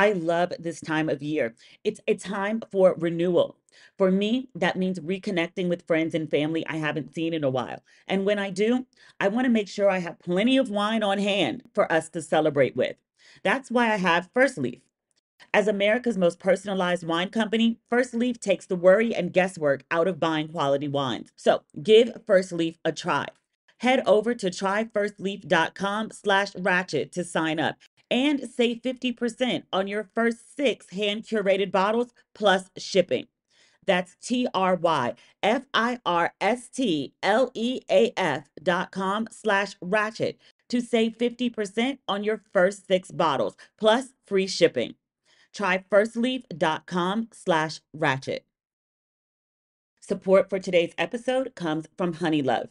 I love this time of year. It's a time for renewal. For me, that means reconnecting with friends and family I haven't seen in a while. And when I do, I want to make sure I have plenty of wine on hand for us to celebrate with. That's why I have First Leaf. As America's most personalized wine company, First Leaf takes the worry and guesswork out of buying quality wines. So give First Leaf a try. Head over to tryfirstleaf.com/ratchet to sign up and save 50% on your first 6 hand curated bottles plus shipping. That's tryfirstleaf.com/ratchet to save 50% on your first 6 bottles plus free shipping. Try firstleaf.com/ratchet. Support for today's episode comes from Honey Love.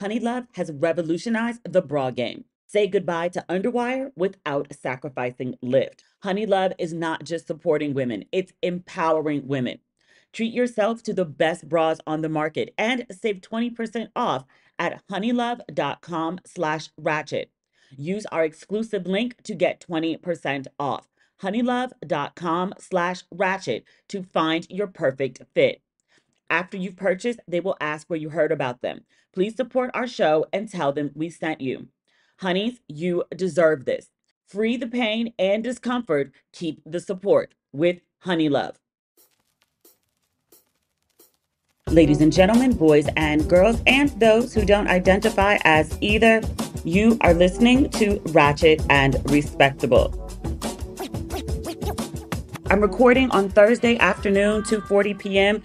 Honey Love has revolutionized the bra game. Say goodbye to underwire without sacrificing lift. Honey Love is not just supporting women, it's empowering women. Treat yourself to the best bras on the market and save 20% off at honeylove.com/ratchet. Use our exclusive link to get 20% off. honeylove.com/ratchet to find your perfect fit. After you've purchased, they will ask where you heard about them. Please support our show and tell them we sent you. Honeys, you deserve this. Free the pain and discomfort. Keep the support with Honey Love. Ladies and gentlemen, boys and girls, and those who don't identify as either, you are listening to Ratchet and Respectable. I'm recording on Thursday afternoon, 2:40 p.m.,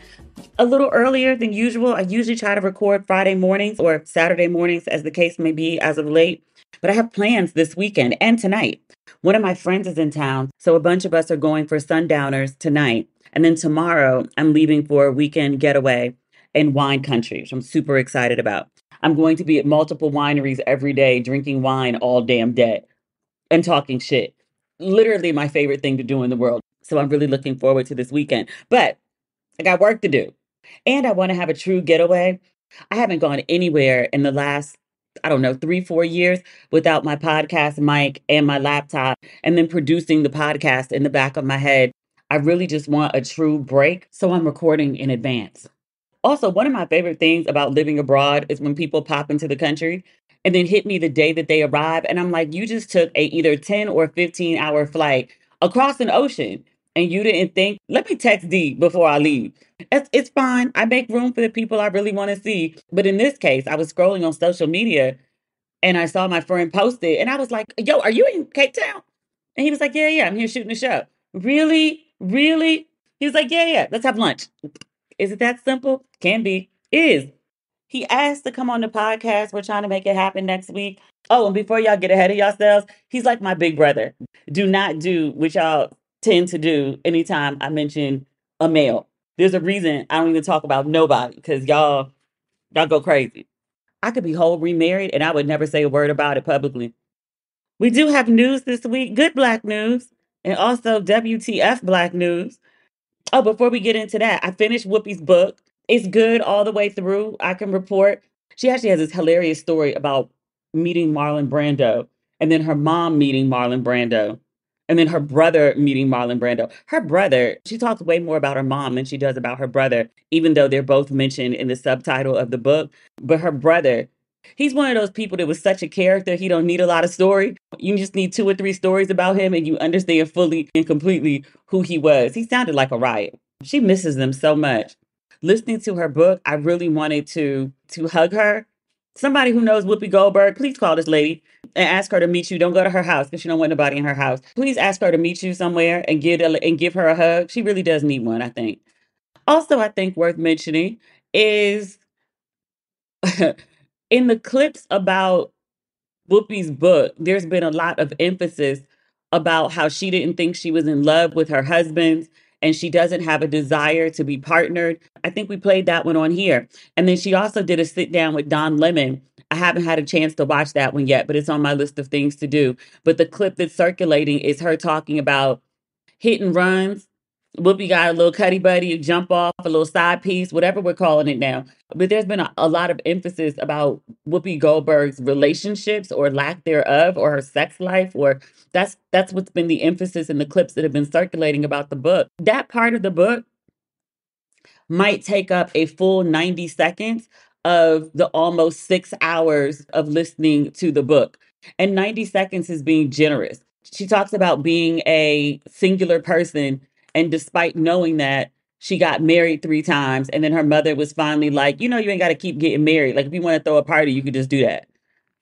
a little earlier than usual. I usually try to record Friday mornings or Saturday mornings, as the case may be as of late. But I have plans this weekend and tonight. One of my friends is in town, so a bunch of us are going for sundowners tonight. And then tomorrow, I'm leaving for a weekend getaway in wine country, which I'm super excited about. I'm going to be at multiple wineries every day, drinking wine all damn day and talking shit. Literally my favorite thing to do in the world. So I'm really looking forward to this weekend. But I got work to do. And I want to have a true getaway. I haven't gone anywhere in the last, I don't know, 3, 4 years without my podcast mic and my laptop and then producing the podcast in the back of my head. I really just want a true break. So I'm recording in advance. Also, one of my favorite things about living abroad is when people pop into the country and then hit me the day that they arrive. And I'm like, you just took a either 10 or 15-hour flight across an ocean and you didn't think, let me text D before I leave. It's fine. I make room for the people I really want to see. But in this case, I was scrolling on social media and I saw my friend post it and I was like, yo, are you in Cape Town? And he was like, yeah, I'm here shooting a show. Really? Really? He was like, yeah, let's have lunch. Is it that simple? Can be. Is. He asked to come on the podcast. We're trying to make it happen next week. Oh, and before y'all get ahead of yourselves, he's like my big brother. Do not do what y'all tend to do anytime I mention a male. There's a reason I don't even talk about nobody because y'all go crazy. I could be whole remarried and I would never say a word about it publicly. We do have news this week, good black news, and also WTF black news. Oh, before we get into that, I finished Whoopi's book. It's good all the way through. I can report. She actually has this hilarious story about meeting Marlon Brando and then her mom meeting Marlon Brando and then her brother meeting Marlon Brando. Her brother, she talks way more about her mom than she does about her brother, even though they're both mentioned in the subtitle of the book. But her brother, he's one of those people that was such a character, he don't need a lot of story. You just need 2 or 3 stories about him and you understand fully and completely who he was. He sounded like a riot. She misses them so much. Listening to her book, I really wanted to hug her. Somebody who knows Whoopi Goldberg, please call this lady and ask her to meet you. Don't go to her house because she don't want nobody in her house. Please ask her to meet you somewhere and give her a hug. She really does need one, I think. Also, I think worth mentioning is in the clips about Whoopi's book, there's been a lot of emphasis about how she didn't think she was in love with her husband and she doesn't have a desire to be partnered. I think we played that one on here. And then she also did a sit down with Don Lemon. I haven't had a chance to watch that one yet, but it's on my list of things to do. But the clip that's circulating is her talking about hit and runs Whoopi got a little cuddy buddy, a jump off, a little side piece, whatever we're calling it now. But there's been a lot of emphasis about Whoopi Goldberg's relationships or lack thereof, or her sex life, or that's what's been the emphasis in the clips that have been circulating about the book. That part of the book might take up a full 90 seconds of the almost 6 hours of listening to the book. And 90 seconds is being generous. She talks about being a singular person. And despite knowing that, she got married 3 times. And then her mother was finally like, you ain't got to keep getting married. Like, if you want to throw a party, you could just do that.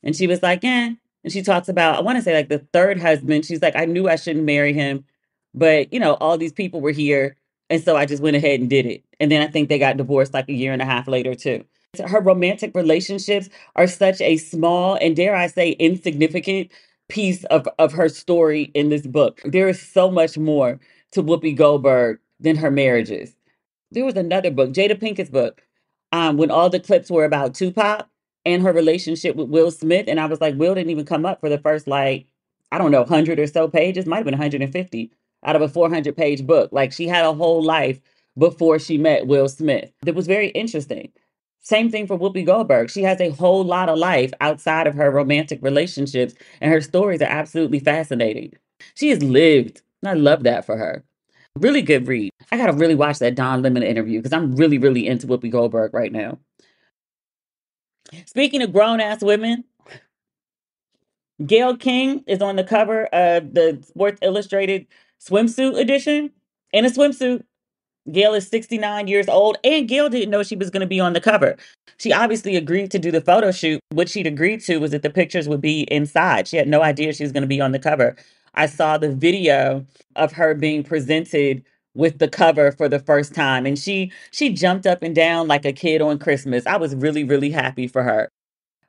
And she was like, eh. And she talks about, I want to say like the third husband. She's like, I knew I shouldn't marry him, but all these people were here. And so I just went ahead and did it. And then I think they got divorced like a year and a half later, too. Her romantic relationships are such a small and, dare I say, insignificant piece of her story in this book. There is so much more to Whoopi Goldberg than her marriages. There was another book, Jada Pinkett's book, when all the clips were about Tupac and her relationship with Will Smith. And I was like, Will didn't even come up for the first, like, I don't know, 100 or so pages. Might have been 150 out of a 400-page book. Like, she had a whole life before she met Will Smith. That was very interesting. Same thing for Whoopi Goldberg. She has a whole lot of life outside of her romantic relationships, and her stories are absolutely fascinating. She has lived, and I love that for her. Really good read. I gotta really watch that Don Lemon interview because I'm really, really into Whoopi Goldberg right now. Speaking of grown ass women, Gayle King is on the cover of the Sports Illustrated swimsuit edition in a swimsuit. Gayle is 69 years old, and Gayle didn't know she was going to be on the cover. She obviously agreed to do the photo shoot. What she'd agreed to was that the pictures would be inside. She had no idea she was going to be on the cover. I saw the video of her being presented with the cover for the first time, and she jumped up and down like a kid on Christmas. I was really, really happy for her.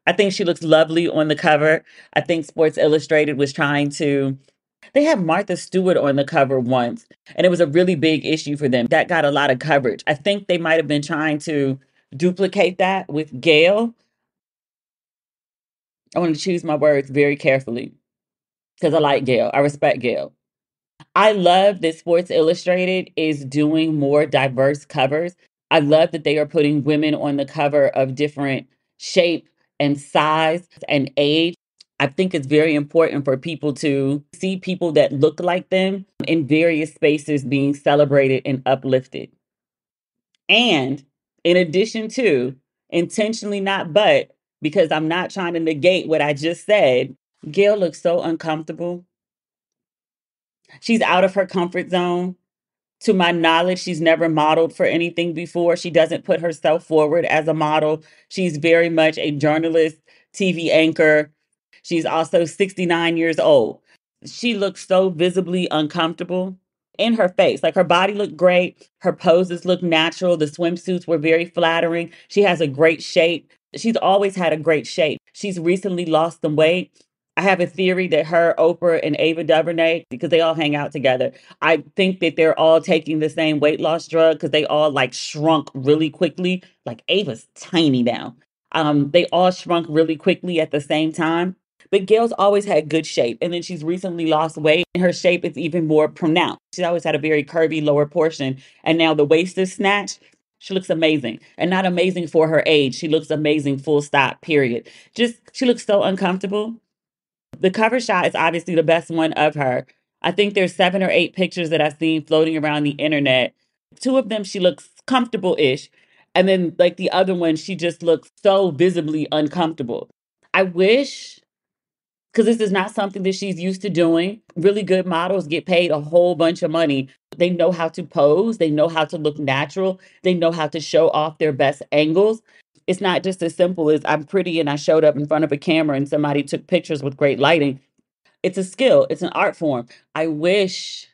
I think she looks lovely on the cover. I think Sports Illustrated was trying to, they had Martha Stewart on the cover once, and it was a really big issue for them. That got a lot of coverage. I think they might have been trying to duplicate that with Gayle. I want to choose my words very carefully because I like Gayle. I respect Gayle. I love that Sports Illustrated is doing more diverse covers. I love that they are putting women on the cover of different shape and size and age. I think it's very important for people to see people that look like them in various spaces being celebrated and uplifted. And in addition to, intentionally not but, because I'm not trying to negate what I just said, Gail looks so uncomfortable. She's out of her comfort zone. To my knowledge, she's never modeled for anything before. She doesn't put herself forward as a model. She's very much a journalist, TV anchor. She's also 69 years old. She looks so visibly uncomfortable in her face. Like, her body looked great. Her poses looked natural. The swimsuits were very flattering. She has a great shape. She's always had a great shape. She's recently lost some weight. I have a theory that her, Oprah, and Ava DuVernay, because they all hang out together, I think that they're all taking the same weight loss drug because they all like shrunk really quickly. Like, Ava's tiny now. They all shrunk really quickly at the same time. But Gail's always had good shape. And then she's recently lost weight, and her shape is even more pronounced. She's always had a very curvy lower portion. And now the waist is snatched. She looks amazing. And not amazing for her age. She looks amazing, full stop, period. Just, she looks so uncomfortable. The cover shot is obviously the best one of her. I think there's 7 or 8 pictures that I've seen floating around the internet. 2 of them, she looks comfortable ish. And then, like, the other one, she just looks so visibly uncomfortable. I wish, because this is not something that she's used to doing. Really good models get paid a whole bunch of money. They know how to pose, they know how to look natural, they know how to show off their best angles. It's not just as simple as I'm pretty and I showed up in front of a camera and somebody took pictures with great lighting. It's a skill, it's an art form. I wish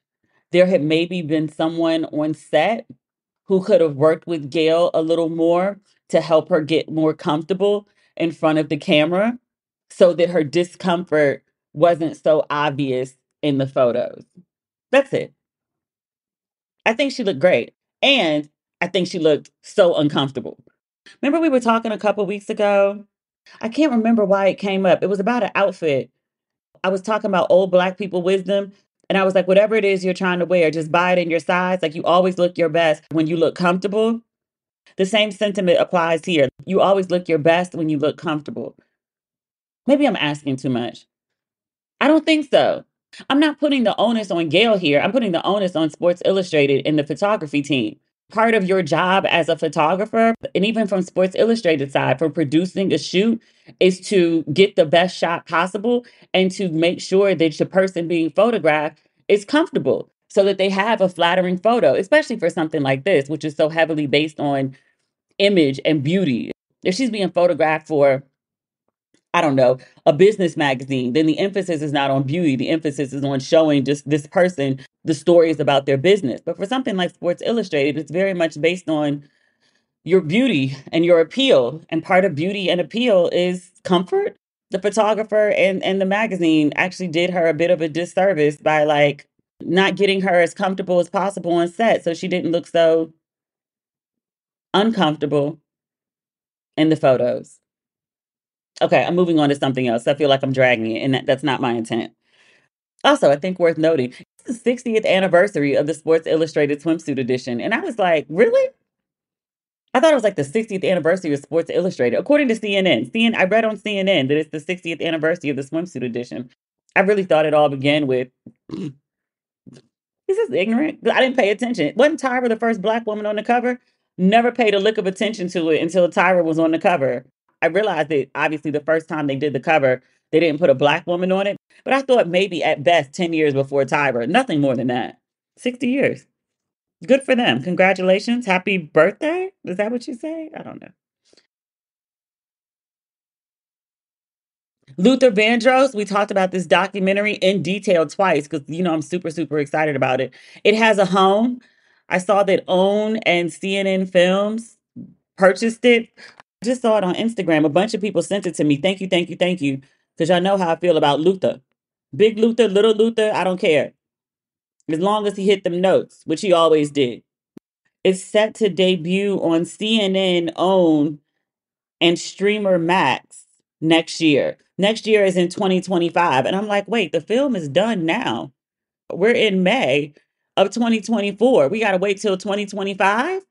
there had maybe been someone on set who could have worked with Gail a little more to help her get more comfortable in front of the camera so that her discomfort wasn't so obvious in the photos. That's it. I think she looked great. And I think she looked so uncomfortable. Remember, we were talking a couple weeks ago? I can't remember why it came up. It was about an outfit. I was talking about old Black people wisdom. And I was like, whatever it is you're trying to wear, just buy it in your size. Like, you always look your best when you look comfortable. The same sentiment applies here. You always look your best when you look comfortable. Maybe I'm asking too much. I don't think so. I'm not putting the onus on Gayle here. I'm putting the onus on Sports Illustrated and the photography team. Part of your job as a photographer, and even from Sports Illustrated side, for producing a shoot, is to get the best shot possible and to make sure that the person being photographed is comfortable so that they have a flattering photo, especially for something like this, which is so heavily based on image and beauty. If she's being photographed for, I don't know, a business magazine, then the emphasis is not on beauty. The emphasis is on showing just this person the stories about their business. But for something like Sports Illustrated, it's very much based on your beauty and your appeal. And part of beauty and appeal is comfort. The photographer and the magazine actually did her a bit of a disservice by like not getting her as comfortable as possible on set so she didn't look so uncomfortable in the photos. Okay, I'm moving on to something else. I feel like I'm dragging it, and that's not my intent. Also, I think worth noting, it's the 60th anniversary of the Sports Illustrated swimsuit edition. And I was like, really? I thought it was like the 60th anniversary of Sports Illustrated. According to CNN, I read on CNN that it's the 60th anniversary of the swimsuit edition. I really thought it all began with, this is ignorant. I didn't pay attention. Wasn't Tyra the first Black woman on the cover? Never paid a lick of attention to it until Tyra was on the cover. I realized that obviously the first time they did the cover, they didn't put a Black woman on it. But I thought maybe at best 10 years before Tyra. Nothing more than that. 60 years. Good for them. Congratulations. Happy birthday. Is that what you say? I don't know. Luther Vandross, we talked about this documentary in detail twice because, I'm super, super excited about it. It has a home. I saw that OWN and CNN Films purchased it. I just saw it on Instagram. A bunch of people sent it to me. Thank you, thank you, thank you. Because y'all know how I feel about Luther. Big Luther, little Luther, I don't care. As long as he hit them notes, which he always did. It's set to debut on CNN, OWN, and Streamer Max next year. Next year is in 2025. And I'm like, wait, the film is done now. We're in May of 2024. We got to wait till 2025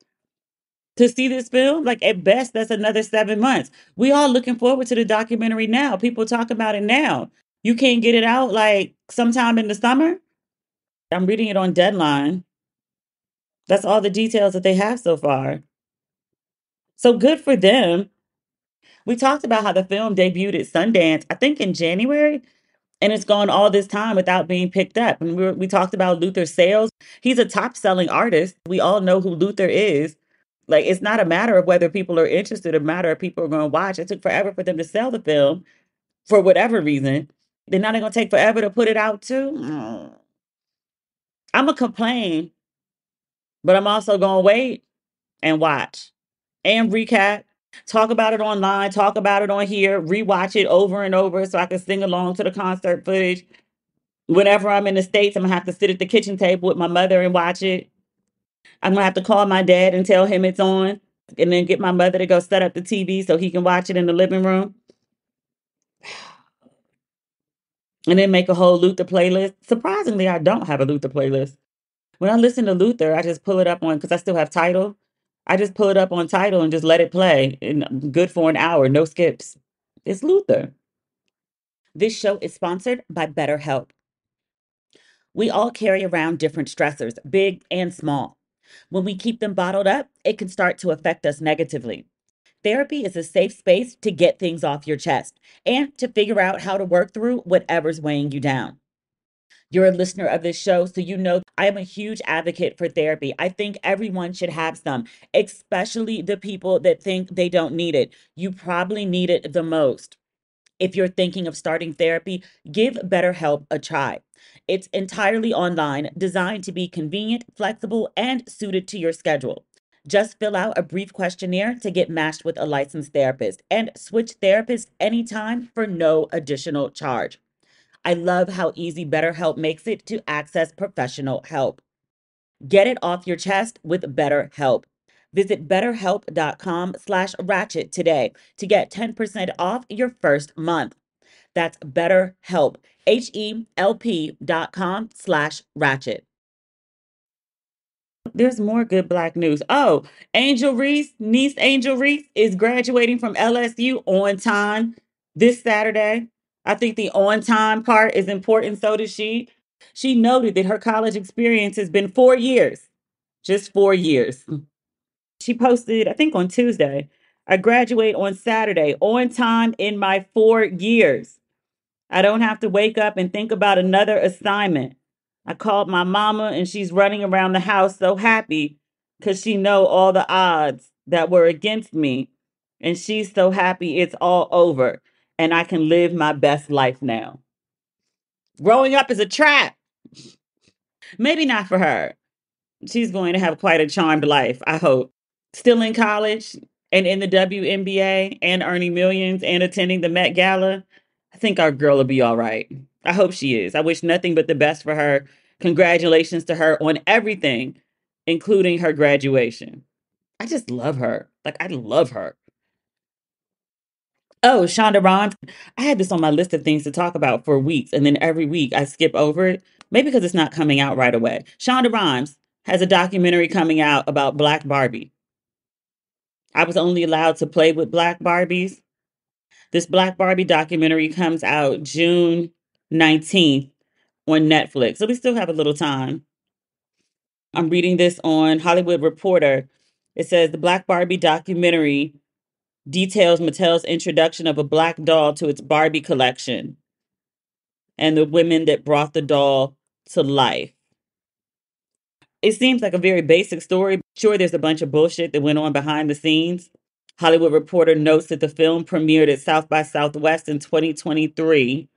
to see this film. Like, at best, that's another 7 months. We all looking forward to the documentary now. People talk about it now. You can't get it out like sometime in the summer. I'm reading it on Deadline. That's all the details that they have so far. So good for them. We talked about how the film debuted at Sundance, I think in January, and it's gone all this time without being picked up. And we talked about Luther's sales. He's a top selling artist. We all know who Luther is. Like, it's not a matter of whether people are interested, a matter of people are going to watch. It took forever for them to sell the film for whatever reason. They're not going to take forever to put it out too. I'm going to complain, but I'm also going to wait and watch and recap. Talk about it online, talk about it on here, rewatch it over and over so I can sing along to the concert footage. Whenever I'm in the States, I'm gonna have to sit at the kitchen table with my mother and watch it. I'm gonna have to call my dad and tell him it's on, and then get my mother to go set up the TV so he can watch it in the living room. And then make a whole Luther playlist. Surprisingly, I don't have a Luther playlist. When I listen to Luther, I just pull it up on, because I still have Title. I just pull it up on Title and just let it play. And I'm good for an hour, no skips. It's Luther. This show is sponsored by BetterHelp. We all carry around different stressors, big and small. When we keep them bottled up, it can start to affect us negatively. Therapy is a safe space to get things off your chest and to figure out how to work through whatever's weighing you down. You're a listener of this show, so you know I am a huge advocate for therapy. I think everyone should have some, especially the people that think they don't need it. You probably need it the most. If you're thinking of starting therapy, give BetterHelp a try. It's entirely online, designed to be convenient, flexible, and suited to your schedule. Just fill out a brief questionnaire to get matched with a licensed therapist and switch therapists anytime for no additional charge. I love how easy BetterHelp makes it to access professional help. Get it off your chest with BetterHelp. Visit betterhelp.com/ratchet today to get 10% off your first month. That's BetterHelp, HELP.com/ratchet. There's more good Black news. Oh, Angel Reese, niece Angel Reese, is graduating from LSU on time this Saturday. I think the on time part is important. So does she. She noted that her college experience has been 4 years, just 4 years. She posted, I think on Tuesday, I graduate on Saturday on time in my 4 years. I don't have to wake up and think about another assignment. I called my mama and she's running around the house so happy because she know all the odds that were against me. And she's so happy it's all over and I can live my best life now. Growing up is a trap. Maybe not for her. She's going to have quite a charmed life, I hope. Still in college and in the WNBA and earning millions and attending the Met Gala, I think our girl will be all right. I hope she is. I wish nothing but the best for her. Congratulations to her on everything, including her graduation. I just love her. Like, I love her. Oh, Shonda Rhimes. I had this on my list of things to talk about for weeks, and then every week I skip over it. Maybe because it's not coming out right away. Shonda Rhimes has a documentary coming out about Black Barbie. I was only allowed to play with Black Barbies. This Black Barbie documentary comes out June 19th on Netflix. So we still have a little time. I'm reading this on Hollywood Reporter. It says the Black Barbie documentary details Mattel's introduction of a black doll to its Barbie collection and the women that brought the doll to life. It seems like a very basic story. Sure, there's a bunch of bullshit that went on behind the scenes. Hollywood Reporter notes that the film premiered at South by Southwest in 2023.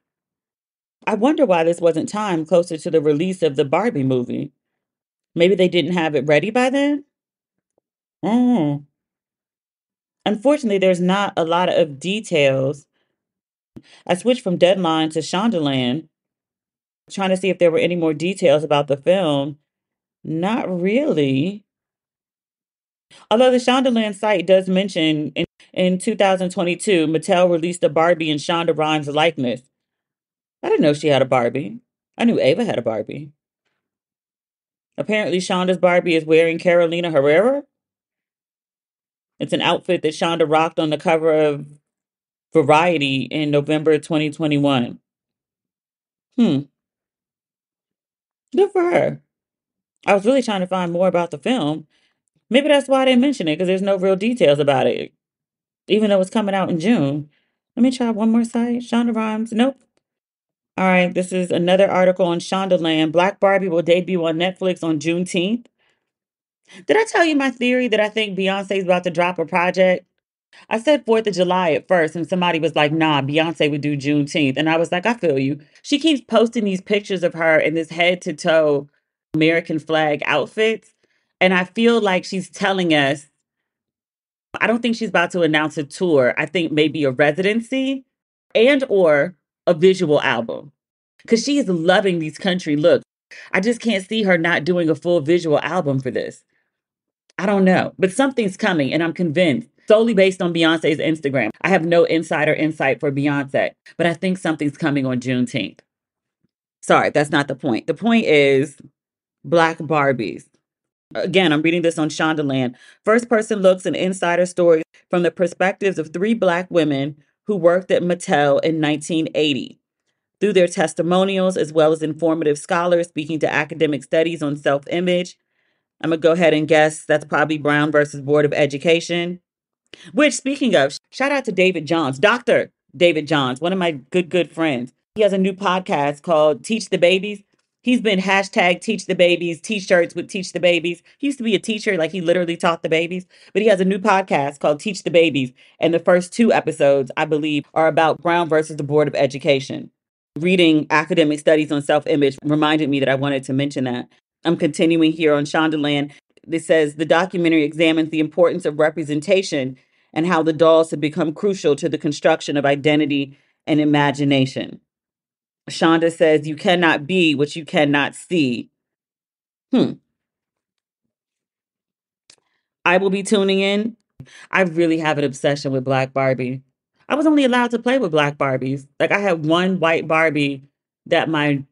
I wonder why this wasn't timed closer to the release of the Barbie movie. Maybe they didn't have it ready by then? Oh. Unfortunately, there's not a lot of details. I switched from Deadline to Shondaland, trying to see if there were any more details about the film. Not really. Although the Shondaland site does mention in 2022, Mattel released a Barbie in Shonda Rhimes' likeness. I didn't know she had a Barbie. I knew Ava had a Barbie. Apparently, Shonda's Barbie is wearing Carolina Herrera. It's an outfit that Shonda rocked on the cover of Variety in November 2021. Hmm, good for her. I was really trying to find more about the film. Maybe that's why I didn't mention it, because there's no real details about it, even though it's coming out in June. Let me try one more site. Shonda Rhimes. Nope. All right, this is another article on Shondaland. Black Barbie will debut on Netflix on Juneteenth. Did I tell you my theory that I think Beyonce's about to drop a project? I said 4th of July at first, and somebody was like, nah, Beyonce would do Juneteenth. And I was like, I feel you. She keeps posting these pictures of her in this head to toe American flag outfits. And I feel like she's telling us, I don't think she's about to announce a tour. I think maybe a residency and or a visual album. Because she is loving these country looks. I just can't see her not doing a full visual album for this. I don't know, but something's coming, and I'm convinced solely based on Beyonce's Instagram. I have no insider insight for Beyonce, but I think something's coming on Juneteenth. Sorry, that's not the point. The point is Black Barbies. Again, I'm reading this on Shondaland. First person looks and insider stories from the perspectives of three Black women who worked at Mattel in 1980. Through their testimonials, as well as informative scholars speaking to academic studies on self image, I'm going to go ahead and guess that's probably Brown versus Board of Education. Which, speaking of, shout out to David Johns, Dr. David Johns, one of my good friends. He has a new podcast called Teach the Babies. He's been hashtag Teach the Babies, t-shirts with Teach the Babies. He used to be a teacher, like he literally taught the babies. But he has a new podcast called Teach the Babies. And the first two episodes, I believe, are about Brown versus the Board of Education. Reading academic studies on self-image reminded me that I wanted to mention that. I'm continuing here on Shondaland. This says the documentary examines the importance of representation and how the dolls have become crucial to the construction of identity and imagination. Shonda says you cannot be what you cannot see. Hmm. I will be tuning in. I really have an obsession with Black Barbie. I was only allowed to play with black Barbies. Like I had one white Barbie that my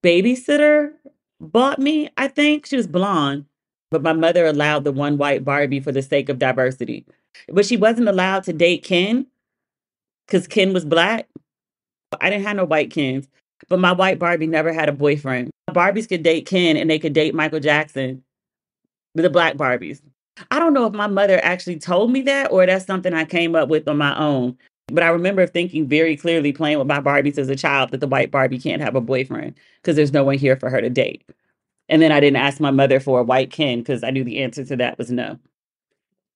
babysitter bought me, I think. She was blonde, but my mother allowed the one white Barbie for the sake of diversity. But she wasn't allowed to date Ken because Ken was black. I didn't have no white Kens, but my white Barbie never had a boyfriend. Barbies could date Ken and they could date Michael Jackson, the black Barbies. I don't know if my mother actually told me that or that's something I came up with on my own. But I remember thinking very clearly playing with my Barbies as a child that the white Barbie can't have a boyfriend because there's no one here for her to date. And then I didn't ask my mother for a white Ken because I knew the answer to that was no.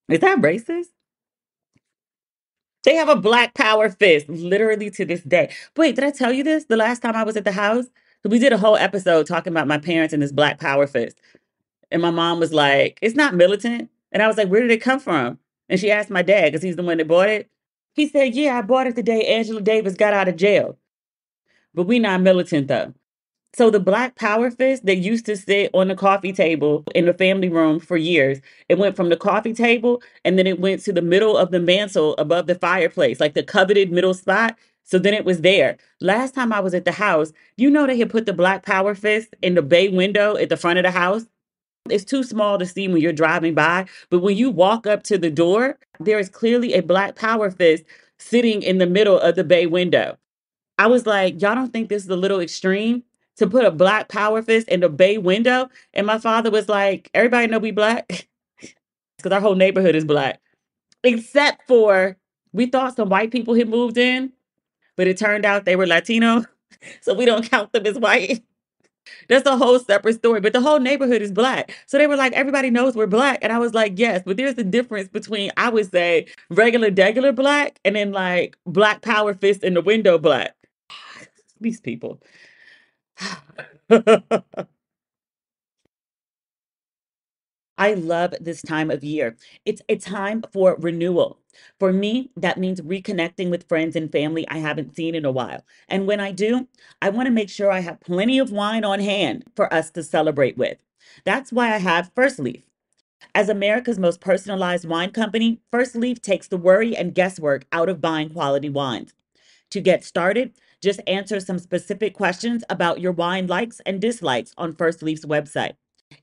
Is that racist? They have a black power fist, literally to this day. Wait, did I tell you this? The last time I was at the house, we did a whole episode talking about my parents and this black power fist. And my mom was like, "It's not militant." And I was like, "Where did it come from?" And she asked my dad because he's the one that bought it. He said, "Yeah, I bought it the day Angela Davis got out of jail." But we not militant though. So the black power fist that used to sit on the coffee table in the family room for years, it went from the coffee table and then it went to the middle of the mantle above the fireplace, like the coveted middle spot. So then it was there. Last time I was at the house, you know they had put the black power fist in the bay window at the front of the house. It's too small to see when you're driving by, but when you walk up to the door, there is clearly a black power fist sitting in the middle of the bay window. I was like, y'all don't think this is a little extreme to put a black power fist in the bay window? And my father was like, everybody know we black because our whole neighborhood is black, except for we thought some white people had moved in, but it turned out they were Latino. So we don't count them as white. That's a whole separate story. But the whole neighborhood is black. So they were like, everybody knows we're black. And I was like, yes, but there's a difference between, I would say, regular black and then like black power fist in the window black. These people. I love this time of year. It's a time for renewal. For me, that means reconnecting with friends and family I haven't seen in a while. And when I do, I want to make sure I have plenty of wine on hand for us to celebrate with. That's why I have First Leaf. As America's most personalized wine company, First Leaf takes the worry and guesswork out of buying quality wines. To get started, just answer some specific questions about your wine likes and dislikes on First Leaf's website.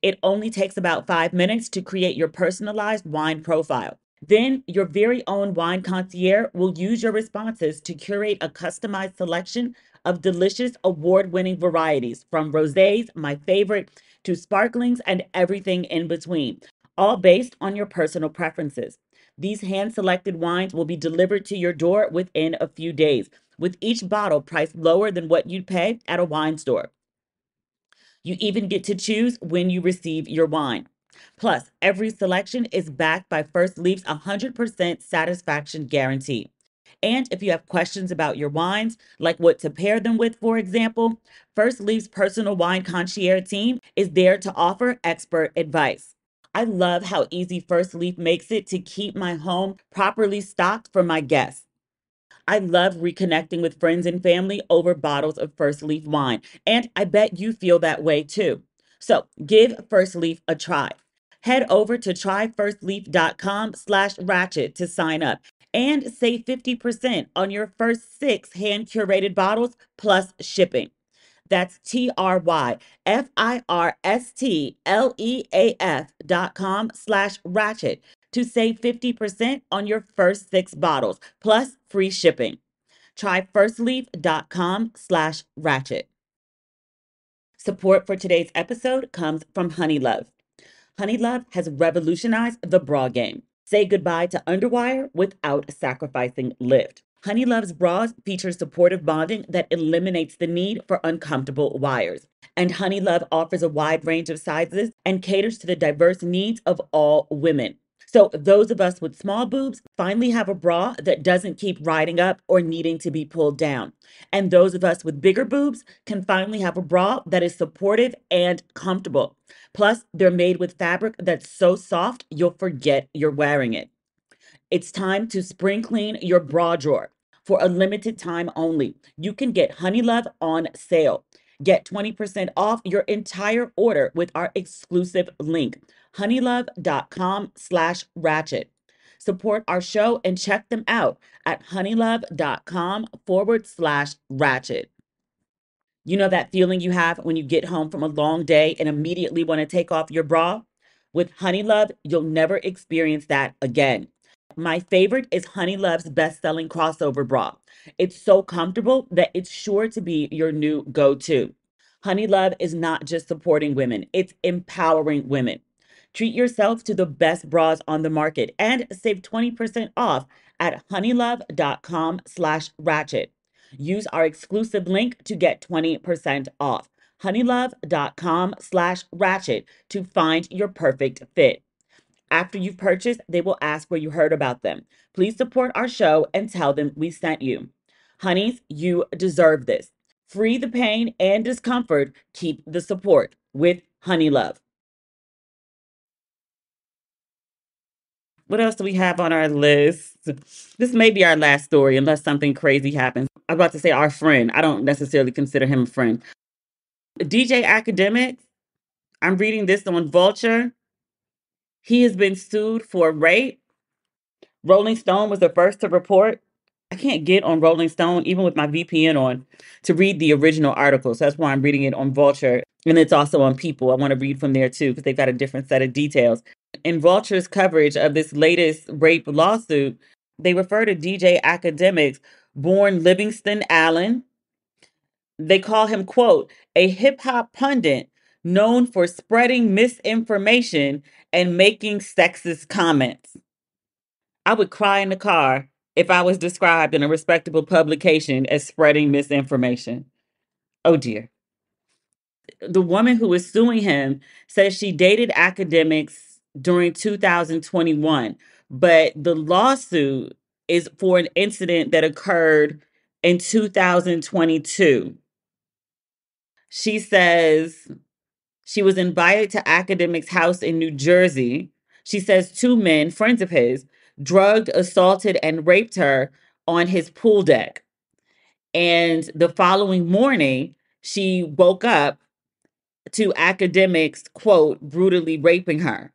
It only takes about 5 minutes to create your personalized wine profile. Then, your very own wine concierge will use your responses to curate a customized selection of delicious award winning varieties from rosés, my favorite, to sparklings and everything in between, all based on your personal preferences. These hand selected wines will be delivered to your door within a few days, with each bottle priced lower than what you'd pay at a wine store. You even get to choose when you receive your wine. Plus, every selection is backed by First Leaf's 100% satisfaction guarantee. And if you have questions about your wines, like what to pair them with, for example, First Leaf's personal wine concierge team is there to offer expert advice. I love how easy First Leaf makes it to keep my home properly stocked for my guests. I love reconnecting with friends and family over bottles of First Leaf wine, and I bet you feel that way too. So give First Leaf a try. Head over to tryfirstleaf.com/ratchet to sign up and save 50% on your first 6 hand-curated bottles plus shipping. That's tryfirstleaf.com/ratchet to save 50% on your first 6 bottles plus free shipping. Try firstleaf.com/ratchet. Support for today's episode comes from Honeylove. Honeylove has revolutionized the bra game. Say goodbye to underwire without sacrificing lift. Honeylove's bras feature supportive bonding that eliminates the need for uncomfortable wires. And Honeylove offers a wide range of sizes and caters to the diverse needs of all women. So, those of us with small boobs finally have a bra that doesn't keep riding up or needing to be pulled down. And those of us with bigger boobs can finally have a bra that is supportive and comfortable. Plus, they're made with fabric that's so soft you'll forget you're wearing it. It's time to spring clean your bra drawer. For a limited time only, you can get Honeylove on sale. Get 20% off your entire order with our exclusive link, honeylove.com/ratchet. Support our show and check them out at honeylove.com/ratchet. You know that feeling you have when you get home from a long day and immediately want to take off your bra? With Honey Love, you'll never experience that again. My favorite is Honey Love's best-selling crossover bra. It's so comfortable that it's sure to be your new go-to. Honey Love is not just supporting women, it's empowering women. Treat yourself to the best bras on the market and save 20% off at honeylove.com/ratchet. Use our exclusive link to get 20% off. Honeylove.com/ratchet to find your perfect fit. After you've purchased, they will ask where you heard about them. Please support our show and tell them we sent you. Honeys, you deserve this. Free the pain and discomfort. Keep the support with Honey Love. What else do we have on our list? This may be our last story unless something crazy happens. I'm about to say our friend. I don't necessarily consider him a friend. DJ Akademiks, I'm reading this on Vulture. He has been sued for rape. Rolling Stone was the first to report. I can't get on Rolling Stone, even with my VPN on, to read the original article. So that's why I'm reading it on Vulture. And it's also on People. I want to read from there too, because they've got a different set of details. In Vulture's coverage of this latest rape lawsuit, they refer to DJ Akademiks, born Livingston Allen. They call him, quote, a hip hop pundit known for spreading misinformation and making sexist comments. I would cry in the car if I was described in a respectable publication as spreading misinformation. Oh dear. The woman who is suing him says she dated Akademiks during 2021, but the lawsuit is for an incident that occurred in 2022. She says she was invited to Akademiks' house in New Jersey. She says two men, friends of his, drugged, assaulted, and raped her on his pool deck. And the following morning, she woke up to Akademiks, quote, brutally raping her.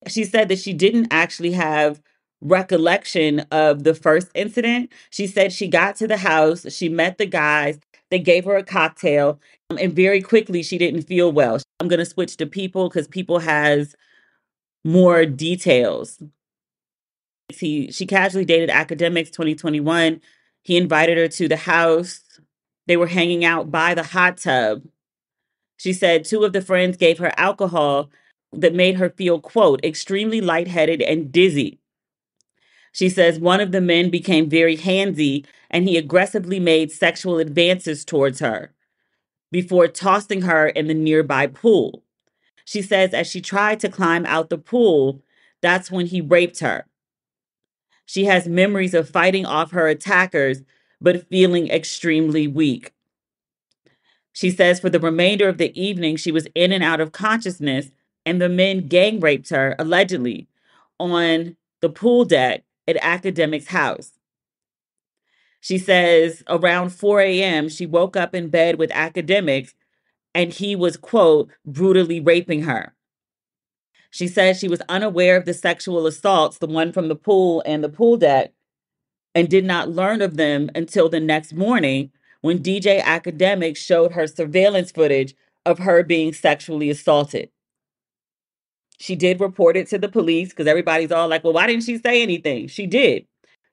She said that she didn't actually have recollection of the first incident. She said she got to the house, she met the guys, they gave her a cocktail, and very quickly she didn't feel well. I'm going to switch to People because People has more details. She casually dated Akademiks 2021. He invited her to the house. They were hanging out by the hot tub. She said two of the friends gave her alcohol that made her feel, quote, extremely lightheaded and dizzy. She says one of the men became very handsy and he aggressively made sexual advances towards her before tossing her in the nearby pool. She says as she tried to climb out the pool, that's when he raped her. She has memories of fighting off her attackers, but feeling extremely weak. She says for the remainder of the evening, she was in and out of consciousness, and the men gang raped her, allegedly, on the pool deck at Akademiks' house. She says around 4 a.m., she woke up in bed with Akademiks, and he was, quote, brutally raping her. She says she was unaware of the sexual assaults, the one from the pool and the pool deck, and did not learn of them until the next morning when DJ Akademiks showed her surveillance footage of her being sexually assaulted. She did report it to the police because everybody's all like, well, why didn't she say anything? She did.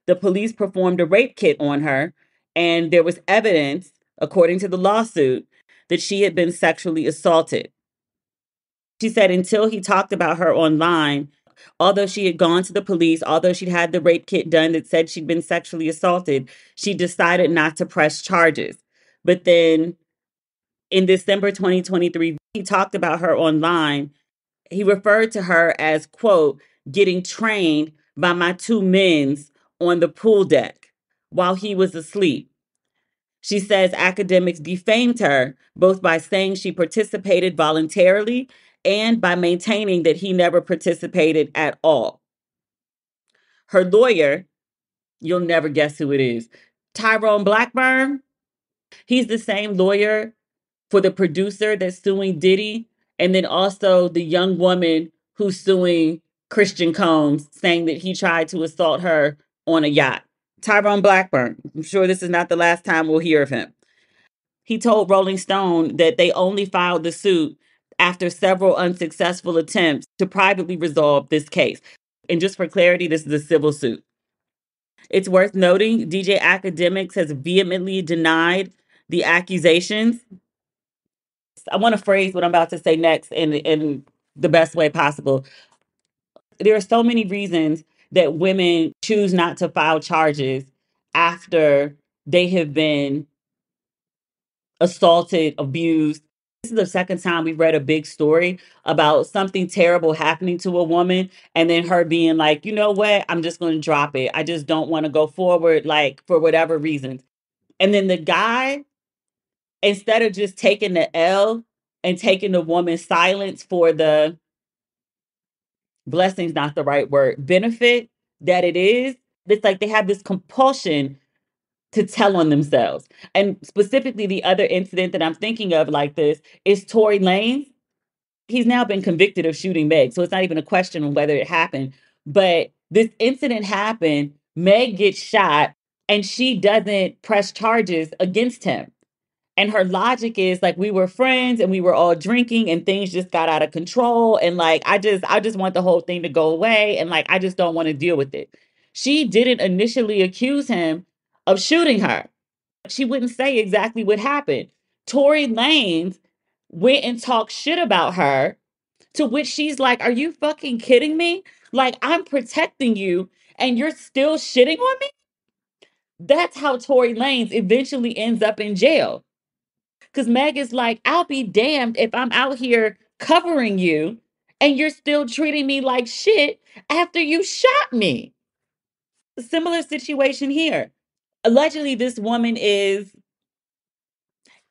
The police performed a rape kit on her, and there was evidence, according to the lawsuit, that she had been sexually assaulted. She said until he talked about her online, although she had gone to the police, although she'd had the rape kit done that said she'd been sexually assaulted, she decided not to press charges. But then in December 2023, he talked about her online. He referred to her as, quote, getting trained by my two men's on the pool deck while he was asleep. She says Akademiks defamed her both by saying she participated voluntarily and by maintaining that he never participated at all. Her lawyer, you'll never guess who it is, Tyrone Blackburn. He's the same lawyer for the producer that's suing Diddy, and then also the young woman who's suing Christian Combs saying that he tried to assault her on a yacht. Tyrone Blackburn, I'm sure this is not the last time we'll hear of him. He told Rolling Stone that they only filed the suit after several unsuccessful attempts to privately resolve this case. And just for clarity, this is a civil suit. It's worth noting DJ Akademiks has vehemently denied the accusations. I want to phrase what I'm about to say next in the best way possible. There are so many reasons that women choose not to file charges after they have been assaulted, abused. This is the second time we've read a big story about something terrible happening to a woman and then her being like, you know what, I'm just going to drop it. I just don't want to go forward, like for whatever reasons. And then the guy, instead of just taking the L and taking the woman's silence for the blessing's not the right word, benefit that it is, it's like they have this compulsion to tell on themselves. And specifically, the other incident that I'm thinking of like this is Tory Lanez. He's now been convicted of shooting Meg, so it's not even a question on whether it happened. But this incident happened, Meg gets shot, and she doesn't press charges against him. And her logic is like, we were friends and we were all drinking and things just got out of control. And like, I just want the whole thing to go away. And like, I just don't want to deal with it. She didn't initially accuse him of shooting her. She wouldn't say exactly what happened. Tory Lanez went and talked shit about her, to which she's like, are you fucking kidding me? Like, I'm protecting you and you're still shitting on me? That's how Tory Lanez eventually ends up in jail. Because Meg is like, I'll be damned if I'm out here covering you and you're still treating me like shit after you shot me. A similar situation here. Allegedly, this woman is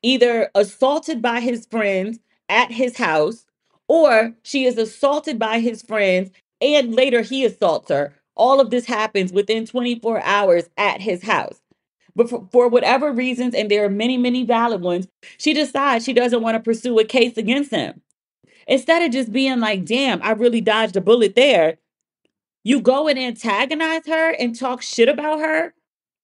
either assaulted by his friends at his house, or she is assaulted by his friends and later he assaults her. All of this happens within 24 hours at his house. But for whatever reasons, and there are many, many valid ones, she decides she doesn't want to pursue a case against him. Instead of just being like, damn, I really dodged a bullet there, you go and antagonize her and talk shit about her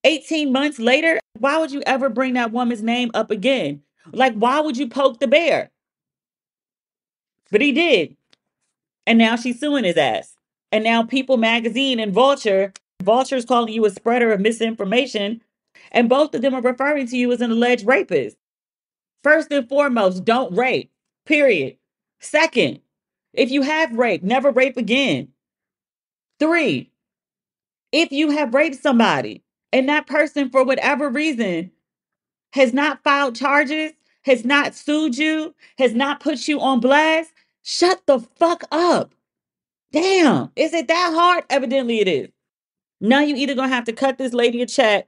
18 months later. Why would you ever bring that woman's name up again? Like, why would you poke the bear? But he did. And now she's suing his ass. And now People Magazine and Vulture's calling you a spreader of misinformation. And both of them are referring to you as an alleged rapist. First and foremost, don't rape, period. Second, if you have raped, never rape again. Three, if you have raped somebody and that person, for whatever reason, has not filed charges, has not sued you, has not put you on blast, shut the fuck up. Damn, is it that hard? Evidently it is. Now you either gonna have to cut this lady a check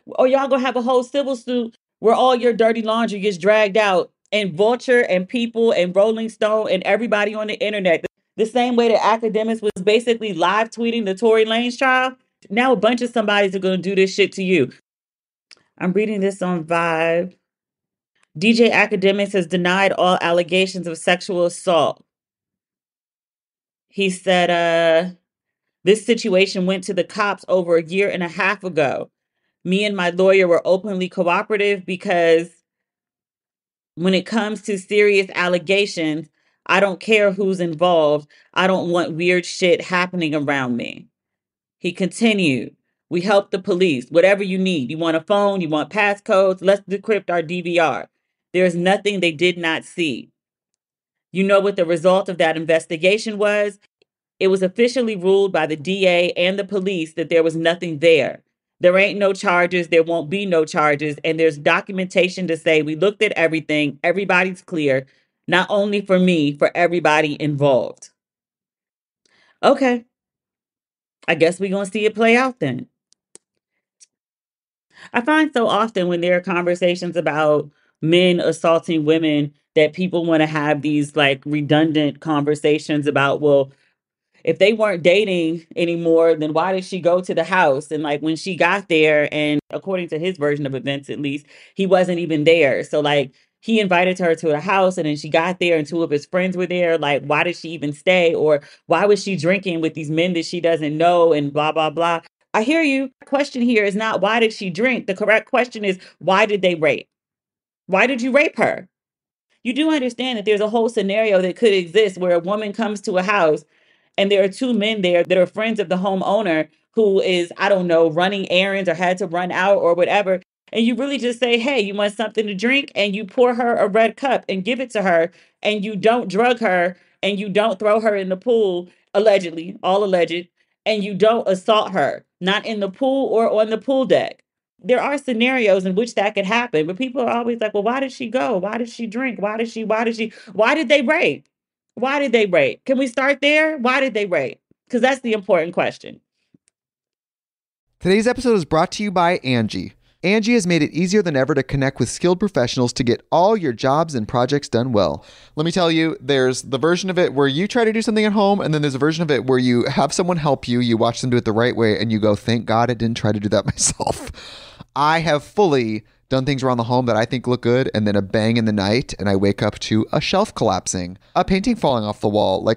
or y'all gonna have a whole civil suit where all your dirty laundry gets dragged out and Vulture and People and Rolling Stone and everybody on the internet. The same way that Akademiks was basically live tweeting the Tory Lanez trial. Now a bunch of somebody's are gonna do this shit to you. I'm reading this on Vibe. DJ Akademiks has denied all allegations of sexual assault. He said, this situation went to the cops over a year and a half ago. Me and my lawyer were openly cooperative because when it comes to serious allegations, I don't care who's involved. I don't want weird shit happening around me. He continued, we help the police, whatever you need. You want a phone, you want passcodes, let's decrypt our DVR. There's nothing they did not see. You know what the result of that investigation was? It was officially ruled by the DA and the police that there was nothing there. There ain't no charges, there won't be no charges, and there's documentation to say we looked at everything, everybody's clear, not only for me, for everybody involved. Okay, I guess we're going to see it play out then. I find so often when there are conversations about men assaulting women that people want to have these like redundant conversations about, well, if they weren't dating anymore, then why did she go to the house? And like when she got there, and according to his version of events, at least, he wasn't even there. So like he invited her to the house and then she got there and two of his friends were there. Like, why did she even stay? Or why was she drinking with these men that she doesn't know and blah, blah, blah. I hear you. The question here is not why did she drink? The correct question is why did they rape? Why did you rape her? You do understand that there's a whole scenario that could exist where a woman comes to a house and there are two men there that are friends of the homeowner who is, I don't know, running errands or had to run out or whatever. And you really just say, hey, you want something to drink? And you pour her a red cup and give it to her. And you don't drug her and you don't throw her in the pool, allegedly, all alleged. And you don't assault her, not in the pool or on the pool deck. There are scenarios in which that could happen, but people are always like, well, why did she go? Why did she drink? Why did they rape? Why did they rape? Can we start there? Why did they rape? Because that's the important question. Today's episode is brought to you by Angie. Angie has made it easier than ever to connect with skilled professionals to get all your jobs and projects done well. Let me tell you, there's the version of it where you try to do something at home, and then there's a version of it where you have someone help you, you watch them do it the right way, and you go, thank God I didn't try to do that myself. I have fully done things around the home that I think look good, and then a bang in the night, and I wake up to a shelf collapsing, a painting falling off the wall.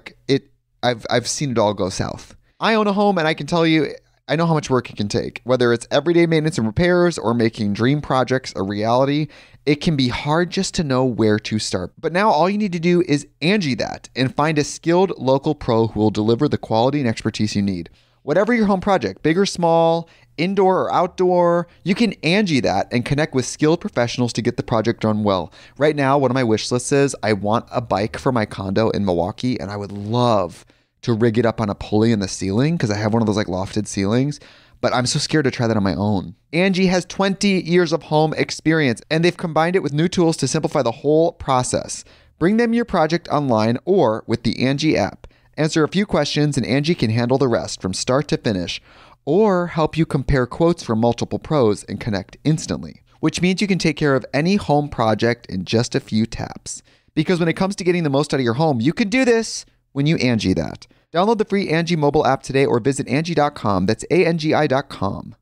I've seen it all go south. I own a home, and I can tell you, I know how much work it can take. Whether it's everyday maintenance and repairs or making dream projects a reality, it can be hard just to know where to start. But now all you need to do is Angie that and find a skilled local pro who will deliver the quality and expertise you need. Whatever your home project, big or small, indoor or outdoor, you can Angie that and connect with skilled professionals to get the project done well. Right now, one of my wish lists is I want a bike for my condo in Milwaukee, and I would love to rig it up on a pulley in the ceiling because I have one of those like lofted ceilings, but I'm so scared to try that on my own. Angie has 20 years of home experience, and they've combined it with new tools to simplify the whole process. Bring them your project online or with the Angie app. Answer a few questions and Angie can handle the rest from start to finish, or help you compare quotes from multiple pros and connect instantly, which means you can take care of any home project in just a few taps. Because when it comes to getting the most out of your home, you can do this when you Angie that. Download the free Angie mobile app today or visit Angie.com. That's ANGI.com.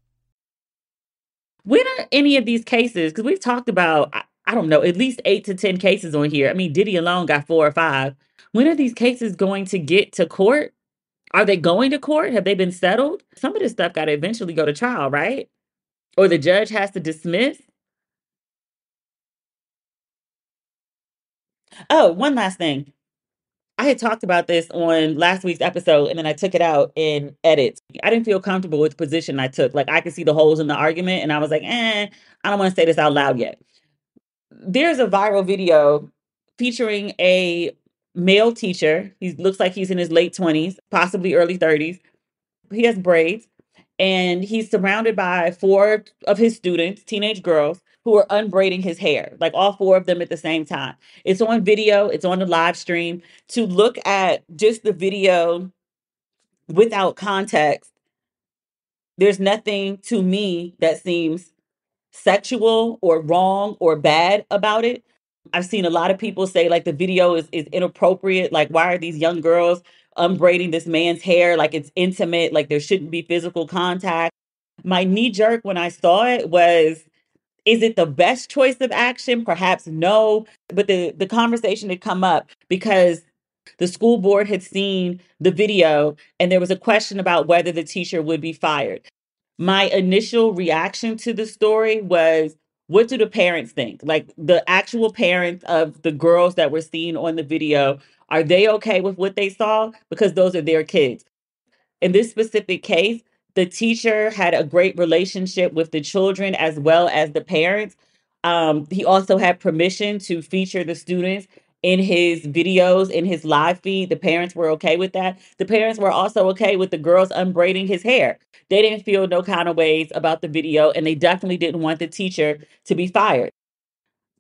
When are any of these cases, because we've talked about, I don't know, at least 8 to 10 cases on here. I mean, Diddy alone got 4 or 5. When are these cases going to get to court? Are they going to court? Have they been settled? Some of this stuff got to eventually go to trial, right? Or the judge has to dismiss. Oh, one last thing. I had talked about this on last week's episode and then I took it out in edits. I didn't feel comfortable with the position I took. Like I could see the holes in the argument and I was like, I don't want to say this out loud yet. There's a viral video featuring a male teacher. He looks like he's in his late 20s, possibly early 30s. He has braids and he's surrounded by 4 of his students, teenage girls, who are unbraiding his hair, like all 4 of them at the same time. It's on video, it's on the live stream. To look at just the video without context, there's nothing to me that seems sexual or wrong or bad about it. I've seen a lot of people say like the video is inappropriate. Like, why are these young girls unbraiding this man's hair? Like it's intimate, like there shouldn't be physical contact. My knee jerk when I saw it was, is it the best choice of action? Perhaps no. But the conversation had come up because the school board had seen the video and there was a question about whether the teacher would be fired. My initial reaction to the story was, what do the parents think? Like the actual parents of the girls that were seen on the video, are they okay with what they saw? Because those are their kids. In this specific case, the teacher had a great relationship with the children as well as the parents. He also had permission to feature the students in his videos, in his live feed. The parents were okay with that. The parents were also okay with the girls unbraiding his hair. They didn't feel no kind of ways about the video, and they definitely didn't want the teacher to be fired.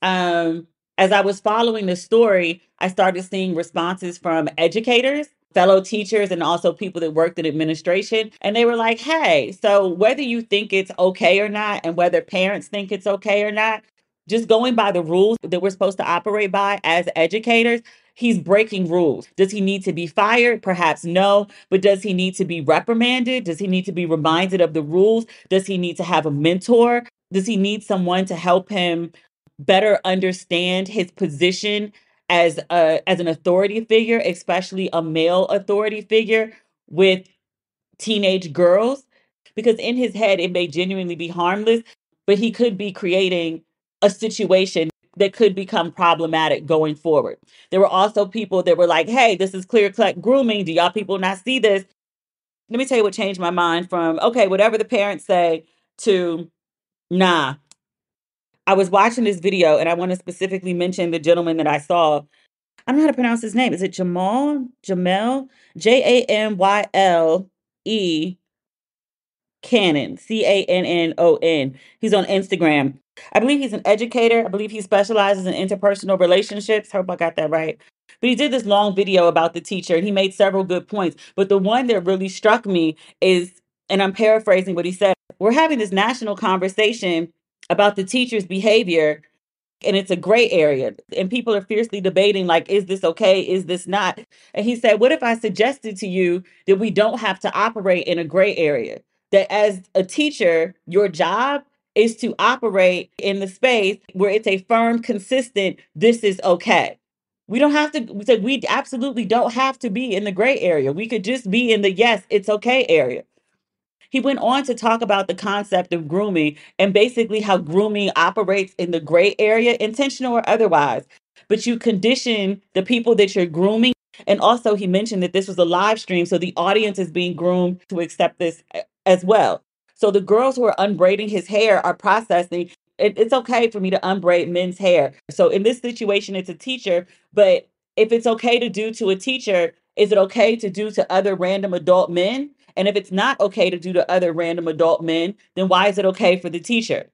As I was following the story, I started seeing responses from educators, fellow teachers, and also people that worked in administration. And they were like, hey, so whether you think it's okay or not, and whether parents think it's okay or not, just going by the rules that we're supposed to operate by as educators, he's breaking rules. Does he need to be fired? Perhaps no. But does he need to be reprimanded? Does he need to be reminded of the rules? Does he need to have a mentor? Does he need someone to help him better understand his position as an authority figure, especially a male authority figure with teenage girls, because in his head it may genuinely be harmless, but he could be creating a situation that could become problematic going forward. There were also people that were like, hey, this is clear cut grooming. Do y'all people not see this? Let me tell you what changed my mind from, okay, whatever the parents say, to nah. I was watching this video and I want to specifically mention the gentleman that I saw. I don't know how to pronounce his name. Is it Jamal? Jamel? Jamyle Cannon, Cannon. He's on Instagram. I believe he's an educator. I believe he specializes in interpersonal relationships. Hope I got that right. But he did this long video about the teacher and he made several good points. But the one that really struck me is, and I'm paraphrasing what he said, we're having this national conversation about the teacher's behavior, and it's a gray area, and people are fiercely debating, like, is this okay, is this not? And he said, what if I suggested to you that we don't have to operate in a gray area, that as a teacher your job is to operate in the space where it's a firm, consistent, this is okay. We don't have to, we said, we absolutely don't have to be in the gray area. We could just be in the yes, it's okay area. He went on to talk about the concept of grooming and basically how grooming operates in the gray area, intentional or otherwise. But you condition the people that you're grooming. And also, he mentioned that this was a live stream, so the audience is being groomed to accept this as well. So the girls who are unbraiding his hair are processing. It's okay for me to unbraid men's hair. So in this situation, it's a teacher, but if it's okay to do to a teacher, is it okay to do to other random adult men? And if it's not okay to do to other random adult men, then why is it okay for the teacher?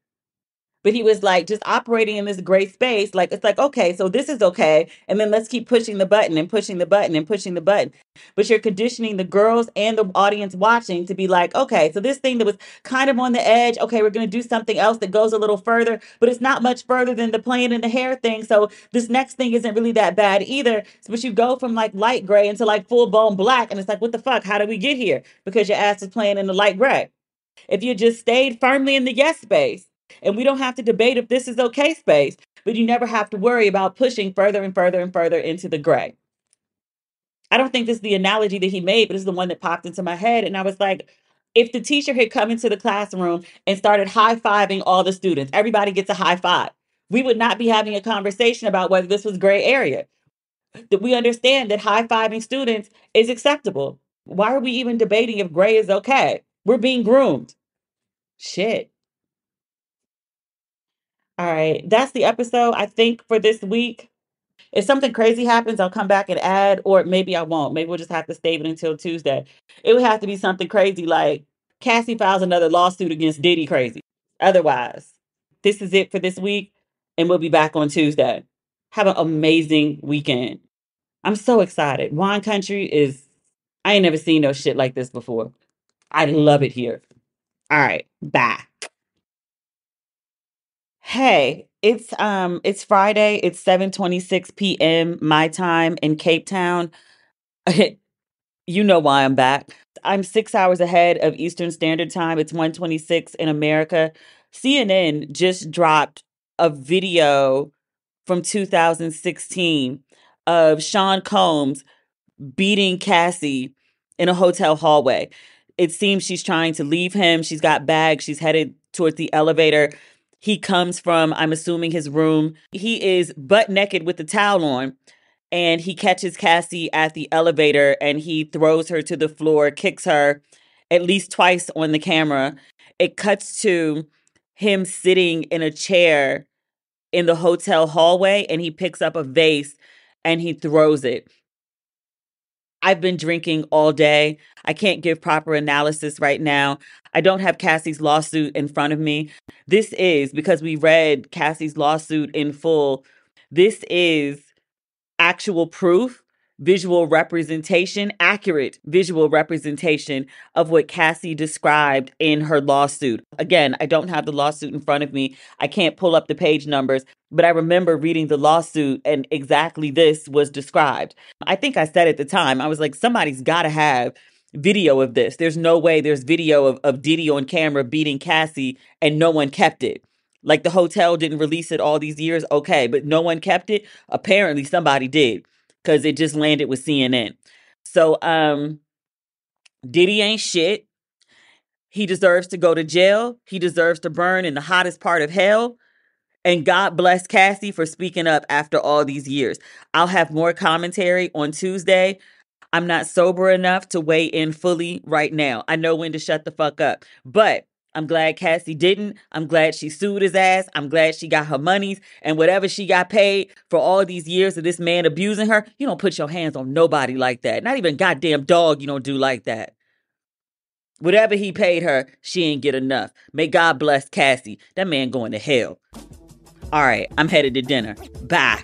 But he was like, just operating in this gray space. Like, it's like, okay, so this is okay. And then let's keep pushing the button and pushing the button and pushing the button. But you're conditioning the girls and the audience watching to be like, okay, so this thing that was kind of on the edge, okay, we're going to do something else that goes a little further, but it's not much further than the playing in the hair thing. So this next thing isn't really that bad either. But you go from like light gray into like full blown black. And it's like, what the fuck? How did we get here? Because your ass is playing in the light gray. If you just stayed firmly in the yes space, and we don't have to debate if this is okay space, but you never have to worry about pushing further and further and further into the gray. I don't think this is the analogy that he made, but it's the one that popped into my head. And I was like, if the teacher had come into the classroom and started high fiving all the students, everybody gets a high five. We would not be having a conversation about whether this was gray area. That we understand that high fiving students is acceptable. Why are we even debating if gray is okay? We're being groomed. Shit. All right. That's the episode, I think, for this week. If something crazy happens, I'll come back and add, or maybe I won't. Maybe we'll just have to save it until Tuesday. It would have to be something crazy like Cassie files another lawsuit against Diddy crazy. Otherwise, this is it for this week, and we'll be back on Tuesday. Have an amazing weekend. I'm so excited. Wine Country is, I ain't never seen no shit like this before. I love it here. All right. Bye. Hey, it's Friday. It's 7:26 p.m. my time in Cape Town. You know why I'm back. I'm 6 hours ahead of Eastern Standard Time. It's 1:26 in America. CNN just dropped a video from 2016 of Sean Combs beating Cassie in a hotel hallway. It seems she's trying to leave him. She's got bags. She's headed towards the elevator. He comes from, I'm assuming, his room. He is butt naked with the towel on, and he catches Cassie at the elevator and he throws her to the floor, kicks her at least twice on the camera. It cuts to him sitting in a chair in the hotel hallway, and he picks up a vase and he throws it. I've been drinking all day. I can't give proper analysis right now. I don't have Cassie's lawsuit in front of me. This is because we read Cassie's lawsuit in full. This is actual proof, visual representation, accurate visual representation of what Cassie described in her lawsuit. Again, I don't have the lawsuit in front of me. I can't pull up the page numbers, but I remember reading the lawsuit and exactly this was described. I think I said at the time, I was like, somebody's got to have video of this. There's no way there's video of Diddy on camera beating Cassie and no one kept it. Like the hotel didn't release it all these years. Okay, but no one kept it. Apparently somebody did, because it just landed with CNN. So Diddy ain't shit. He deserves to go to jail. He deserves to burn in the hottest part of hell. And God bless Cassie for speaking up after all these years. I'll have more commentary on Tuesday. I'm not sober enough to weigh in fully right now. I know when to shut the fuck up. But I'm glad Cassie didn't. I'm glad she sued his ass. I'm glad she got her monies. And whatever she got paid for all these years of this man abusing her, you don't put your hands on nobody like that. Not even goddamn dog you don't do like that. Whatever he paid her, she ain't get enough. May God bless Cassie. That man going to hell. All right, I'm headed to dinner. Bye.